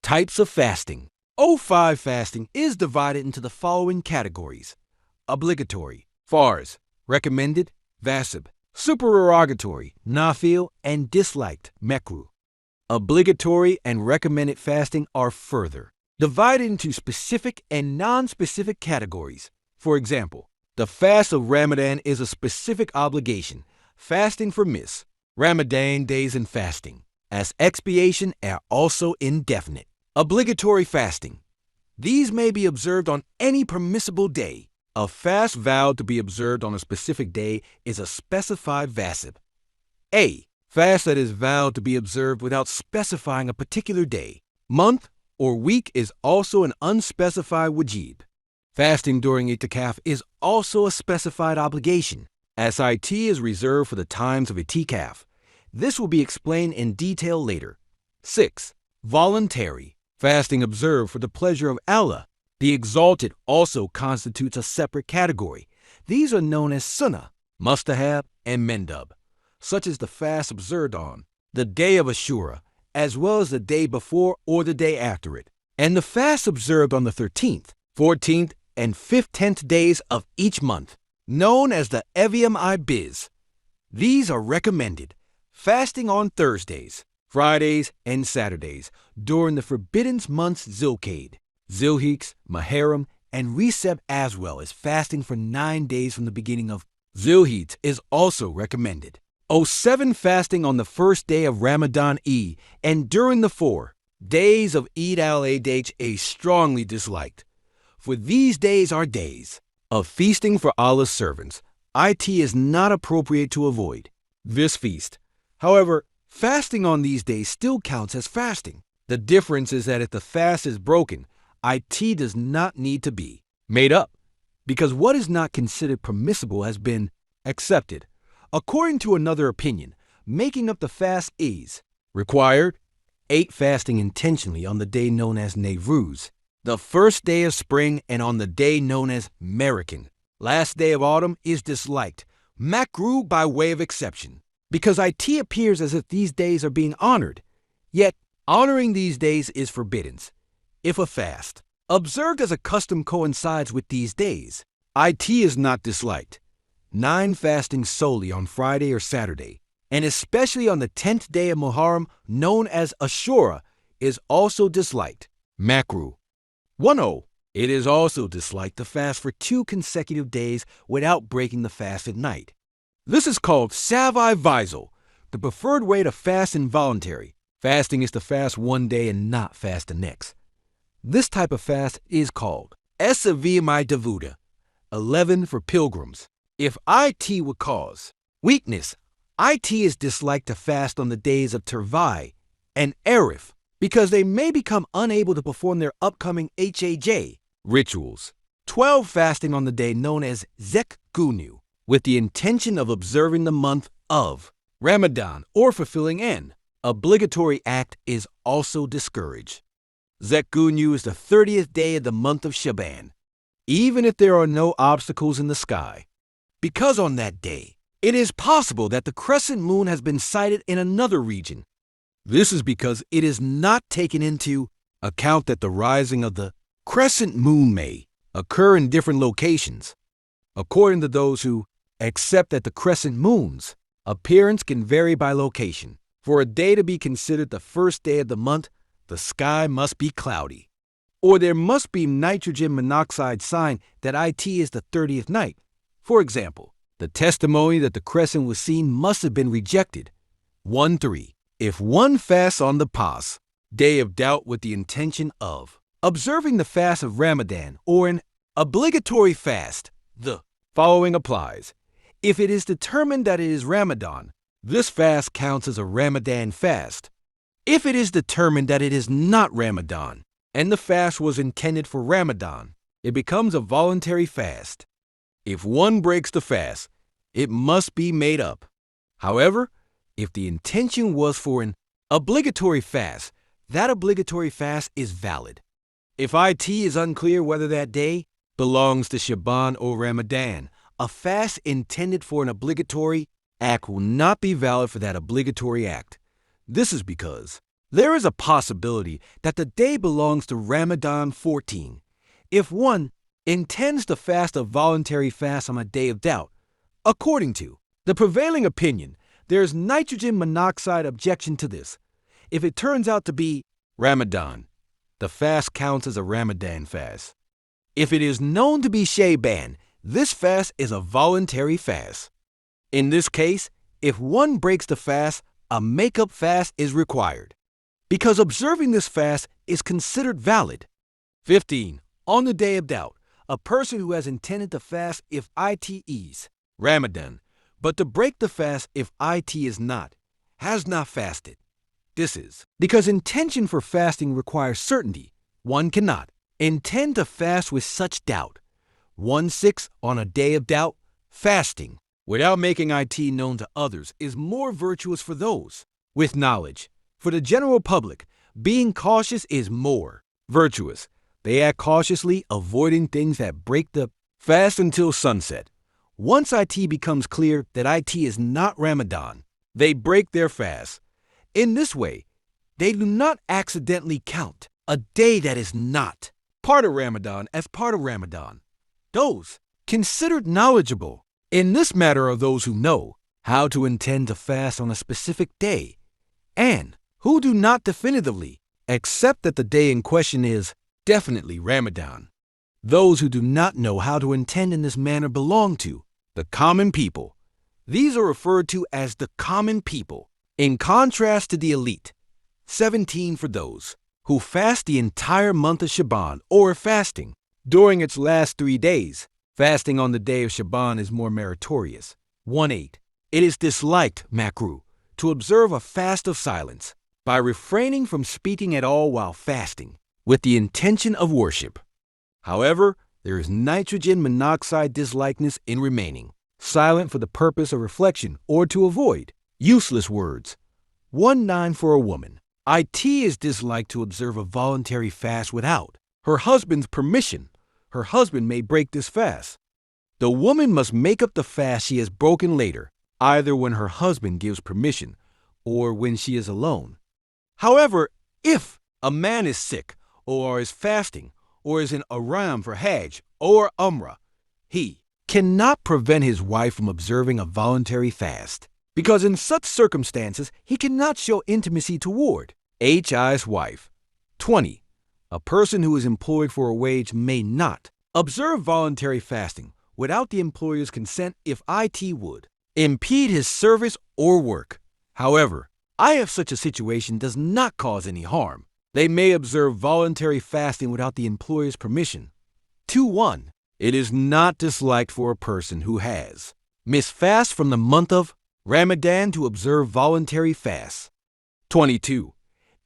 Types of fasting. O5 fasting is divided into the following categories: obligatory, FARZ, recommended, VACIB, supererogatory, NAFILE, and disliked, MEKRUH. Obligatory and recommended fasting are further divided into specific and non-specific categories. For example, the fast of Ramadan is a specific obligation, fasting for missed Ramadan days and fasting as expiation are also indefinite. Obligatory fasting. These may be observed on any permissible day. A fast vowed to be observed on a specific day is a specified VACIB. A fast that is vowed to be observed without specifying a particular day, month, or week is also an unspecified wajib. Fasting during ITIKAF is also a specified obligation, as IT is reserved for the times of ITIKAF. This will be explained in detail later. 6. Voluntary. Fasting observed for the pleasure of Allah, the Exalted, also constitutes a separate category. These are known as SUNNAH, MUSTAHAB, and MENDUB, such as the fast observed on the day of Ashura, as well as the day before or the day after it, and the fast observed on the 13th, 14th, and 15th days of each month, known as the Evyam-i. These are recommended. Fasting on Thursdays, Fridays, and Saturdays during the forbidden months ZILKADE, ZILHICCE, MUHARREM, and RECEB, as well as fasting for 9 days from the beginning of ZILHICCE is also recommended. 7. Fasting on the first day of Ramadan and during the 4 days of Eid al-Adha is strongly disliked, for these days are days of feasting for Allah's servants. It is not appropriate to avoid this feast. However, fasting on these days still counts as fasting. The difference is that if the fast is broken, IT does not need to be made up, because what is not considered permissible has been accepted. According to another opinion, making up the fast is required. 8. Fasting intentionally on the day known as MEKRUH, the first day of spring, and on the day known as American, last day of autumn, is disliked. MEKRUH by way of exception, because it appears as if these days are being honored, yet honoring these days is forbidden. If a fast observed as a custom coincides with these days, it is not disliked. 9. Fasting solely on Friday or Saturday, and especially on the 10th day of MUHARREM, known as Ashura, is also disliked. MEKRUH. 10. It is also disliked to fast for 2 consecutive days without breaking the fast at night. This is called survival, the preferred way to fast involuntary. Fasting is to fast one day and not fast the next. This type of fast is called Evyam-i. 11. For pilgrims. If IT would cause weakness, IT is disliked to fast on the days of Tervai and Arif, because they may become unable to perform their upcoming Hajj rituals. 12. Fasting on the day known as ZILKADE, with the intention of observing the month of Ramadan or fulfilling an obligatory act is also discouraged. ZILKADE is the 30th day of the month of Shaban, even if there are no obstacles in the sky, because on that day it is possible that the crescent moon has been sighted in another region. This is because it is not taken into account that the rising of the crescent moon may occur in different locations. According to those who accept that the crescent moon's appearance can vary by location, for a day to be considered the first day of the month, the sky must be cloudy, or there must be nitrogen monoxide sign that it is the 30th night. For example, the testimony that the crescent was seen must have been rejected. 1-3. If one fasts on the PAS, day of doubt, with the intention of observing the fast of Ramadan or an obligatory fast, the following applies. If it is determined that it is Ramadan, this fast counts as a Ramadan fast. If it is determined that it is not Ramadan and the fast was intended for Ramadan, it becomes a voluntary fast. If one breaks the fast, it must be made up. However, if the intention was for an obligatory fast, that obligatory fast is valid. If it is unclear whether that day belongs to Shaban or Ramadan, a fast intended for an obligatory act will not be valid for that obligatory act. This is because There is a possibility that the day belongs to Ramadan 14. If one intends to fast a voluntary fast on a day of doubt, according to the prevailing opinion, there is nitrogen monoxide objection to this. If it turns out to be Ramadan, the fast counts as a Ramadan fast. If it is known to be Shaban, this fast is a voluntary fast. In this case, if one breaks the fast, a make-up fast is required, because observing this fast is considered valid. 15. On the day of doubt, a person who has intended to fast if it is Ramadan, but to break the fast if it is not, has not fasted. This is because intention for fasting requires certainty. One cannot intend to fast with such doubt. 1-6 on a day of doubt, fasting without making it known to others is more virtuous for those with knowledge. For the general public, being cautious is more virtuous. They act cautiously, avoiding things that break the fast until sunset. Once it becomes clear that it is not Ramadan, they break their fast. In this way, they do not accidentally count a day that is not part of Ramadan as part of Ramadan. Those considered knowledgeable in this matter are those who know how to intend to fast on a specific day, and who do not definitively accept that the day in question is definitely Ramadan. Those who do not know how to intend in this manner belong to the common people. These are referred to as the common people, in contrast to the elite. 17 for those who fast the entire month of Shaban or fasting during its last 3 days. Fasting on the day of Shaban is more meritorious. 1-8. It is disliked, MEKRUH, to observe a fast of silence by refraining from speaking at all while fasting with the intention of worship. However, there is nitrogen monoxide dislikeness in remaining silent for the purpose of reflection or to avoid useless words. 1-9 for a woman. It is disliked to observe a voluntary fast without her husband's permission. Her husband may break this fast. The woman must make up the fast she has broken later, either when her husband gives permission or when she is alone. However, if a man is sick or is fasting or is in Ihram for Hajj or Umrah, he cannot prevent his wife from observing a voluntary fast, because in such circumstances he cannot show intimacy toward his wife. 20. A person who is employed for a wage may not observe voluntary fasting without the employer's consent if it would impede his service or work. However, if such a situation does not cause any harm, they may observe voluntary fasting without the employer's permission. 2-1. It is not disliked for a person who has missed fast from the month of Ramadan to observe voluntary fasts. 22.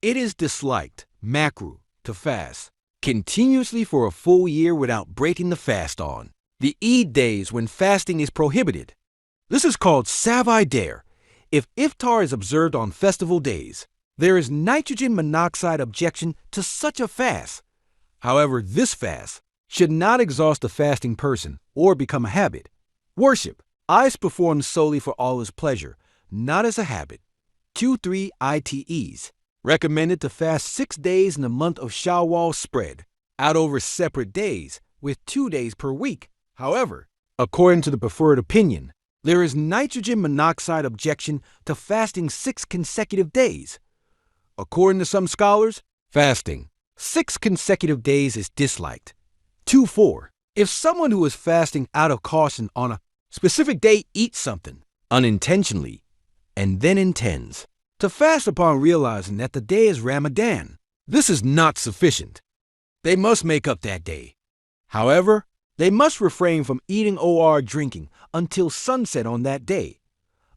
It is disliked, MEKRUH, to fast continuously for a full year without breaking the fast on the Eid days when fasting is prohibited. This is called Sav-i-Dar. If iftar is observed on festival days, there is nitrogen monoxide objection to such a fast. However, this fast should not exhaust the fasting person or become a habit. Worship is performed solely for Allah's pleasure, not as a habit. 2-3 ITEs. Recommended to fast 6 days in the month of Shawwal spread out over separate days with 2 days per week. However, according to the preferred opinion, there is nitrogen monoxide objection to fasting 6 consecutive days. According to some scholars, fasting 6 consecutive days is disliked. 2-4. If someone who is fasting out of caution on a specific day eats something unintentionally and then intends to fast upon realizing that the day is Ramadan, this is not sufficient. They must make up that day. However, they must refrain from eating or drinking until sunset on that day.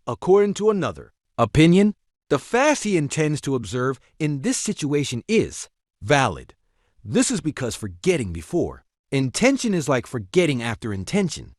According to another opinion, the fast he intends to observe in this situation is valid. This is because forgetting before intention is like forgetting after intention.